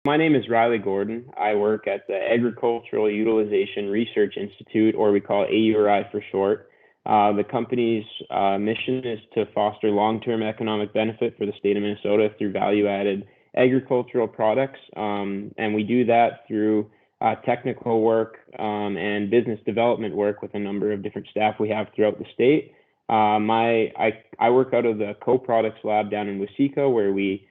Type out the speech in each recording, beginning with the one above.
My name is Riley Gordon. I work at the Agricultural Utilization Research Institute, or we call it AURI for short. The company's mission is to foster long-term economic benefit for the state of Minnesota through value-added agricultural products. And we do that through technical work and business development work with a number of different staff we have throughout the state. I work out of the co-products lab down in Waseca, where we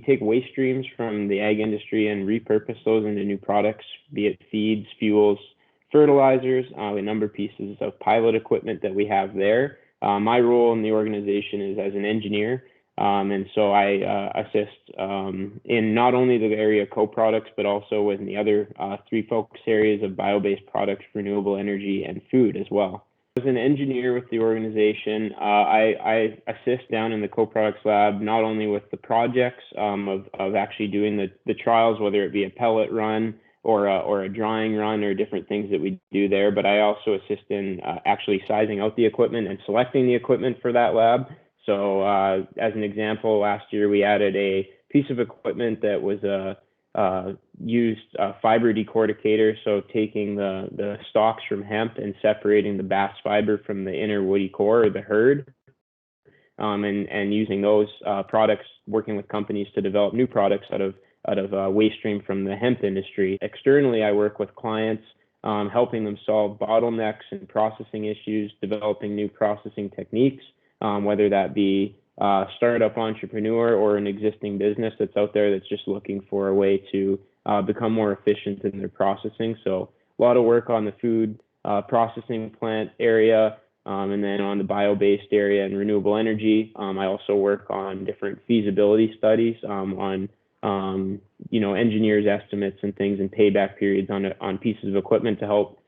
take waste streams from the ag industry and repurpose those into new products, be it feeds, fuels, fertilizers, a number of pieces of pilot equipment that we have there. My role in the organization is as an engineer, and so I assist in not only the area of co-products, but also in the other three focus areas of bio-based products, renewable energy, and food as well. As an engineer with the organization, I assist down in the co-products lab, not only with the projects of actually doing the trials, whether it be a pellet run or a drying run or different things that we do there, but I also assist in actually sizing out the equipment and selecting the equipment for that lab. So as an example, last year we added a piece of equipment that was used fiber decorticator, so taking the stalks from hemp and separating the bast fiber from the inner woody core or the hurd, and using those products, working with companies to develop new products out of waste stream from the hemp industry. Externally, I work with clients, helping them solve bottlenecks and processing issues, developing new processing techniques, whether that be startup entrepreneur or an existing business that's out there that's just looking for a way to become more efficient in their processing. So a lot of work on the food processing plant area, and then on the bio-based area and renewable energy. I also work on different feasibility studies on engineers' estimates and things and payback periods on pieces of equipment to help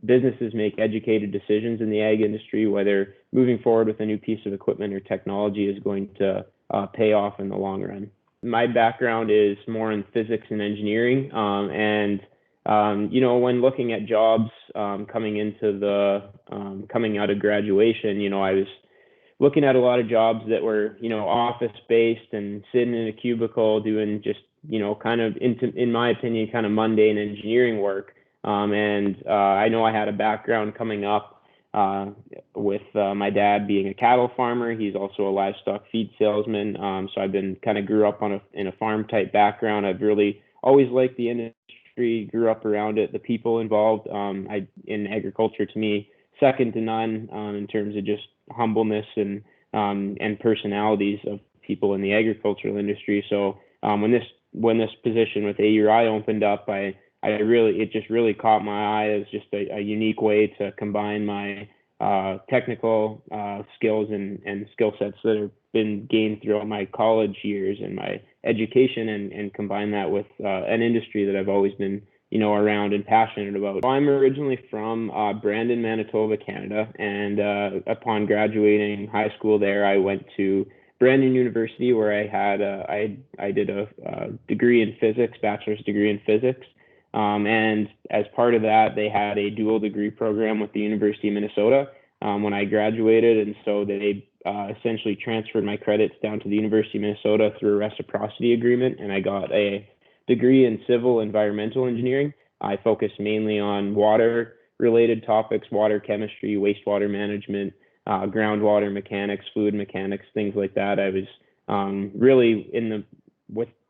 businesses make educated decisions in the ag industry, whether moving forward with a new piece of equipment or technology is going to pay off in the long run. My background is more in physics and engineering, and when looking at jobs coming out of graduation, I was looking at a lot of jobs that were office-based and sitting in a cubicle doing just kind of, in my opinion, kind of mundane engineering work. And I know I had a background coming up with my dad being a cattle farmer. He's also a livestock feed salesman. So I've been grew up in a farm type background. I've really always liked the industry, grew up around it, the people involved in agriculture, to me, second to none in terms of just humbleness and personalities of people in the agricultural industry. So when this position with AURI opened up, it just really caught my eye as just a unique way to combine my technical skills and skill sets that have been gained throughout my college years and my education, and combine that with an industry that I've always been around and passionate about. I'm originally from Brandon, Manitoba, Canada, and upon graduating high school there, I went to Brandon University, where I did a degree in physics, bachelor's degree in physics. And as part of that, they had a dual degree program with the University of Minnesota when I graduated. And so they essentially transferred my credits down to the University of Minnesota through a reciprocity agreement. And I got a degree in civil environmental engineering. I focused mainly on water related topics, water chemistry, wastewater management, groundwater mechanics, fluid mechanics, things like that. I was really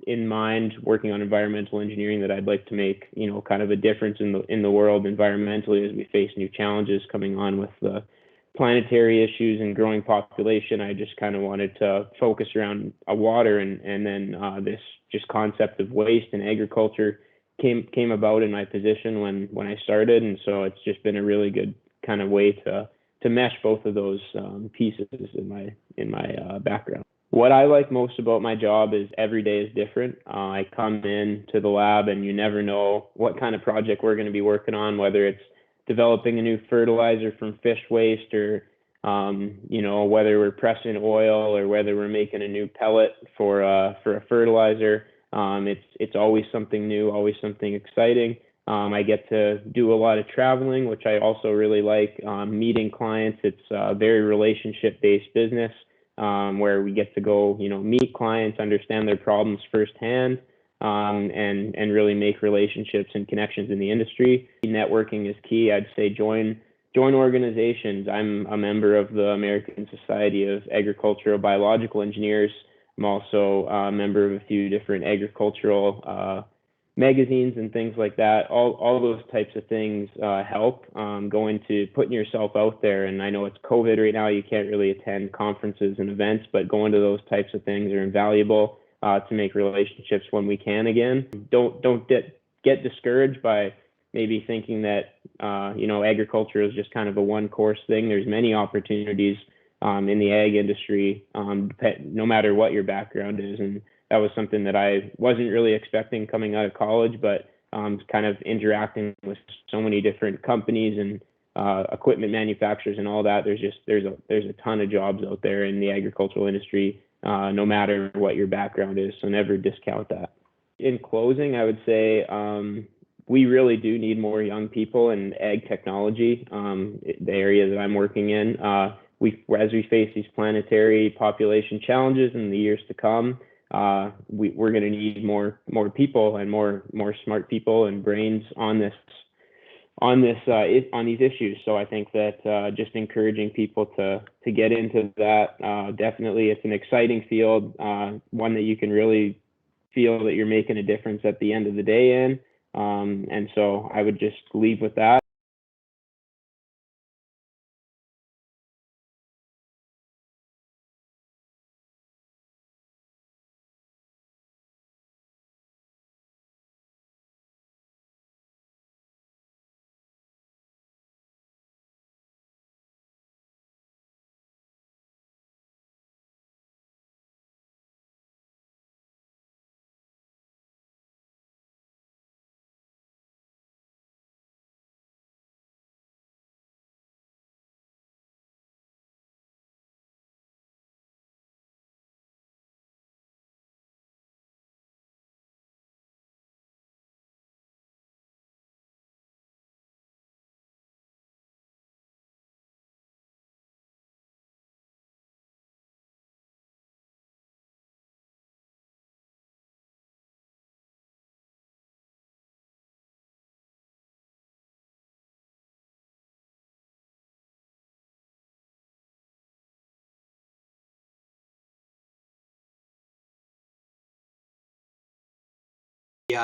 in mind working on environmental engineering, that I'd like to make kind of a difference in the world environmentally as we face new challenges coming on with the planetary issues and growing population. I just kind of wanted to focus around water, and then this just concept of waste and agriculture came about in my position when I started, and so it's just been a really good kind of way to mesh both of those pieces in my background. What I like most about my job is every day is different. I come in to the lab and you never know what kind of project we're going to be working on, whether it's developing a new fertilizer from fish waste, or whether we're pressing oil, or whether we're making a new pellet for a fertilizer. It's always something new, always something exciting. I get to do a lot of traveling, which I also really like, meeting clients. It's a very relationship-based business, where we get to go, meet clients, understand their problems firsthand, and really make relationships and connections in the industry. Networking is key. I'd say join organizations. I'm a member of the American Society of Agricultural Biological Engineers. I'm also a member of a few different agricultural magazines and things like that. All those types of things help go into putting yourself out there. And I know it's COVID right now, you can't really attend conferences and events, but going to those types of things are invaluable to make relationships when we can again. Don't get discouraged by maybe thinking that agriculture is just kind of a one course thing. There's many opportunities in the ag industry, no matter what your background is. And that was something that I wasn't really expecting coming out of college, but kind of interacting with so many different companies and equipment manufacturers and all that. There's a ton of jobs out there in the agricultural industry, no matter what your background is. So never discount that. In closing, I would say we really do need more young people in ag technology, the area that I'm working in. As we face these planetary population challenges in the years to come, we're going to need more people and more smart people and brains on these issues. So I think that just encouraging people to get into that, definitely, it's an exciting field, one that you can really feel that you're making a difference at the end of the day in. And so I would just leave with that.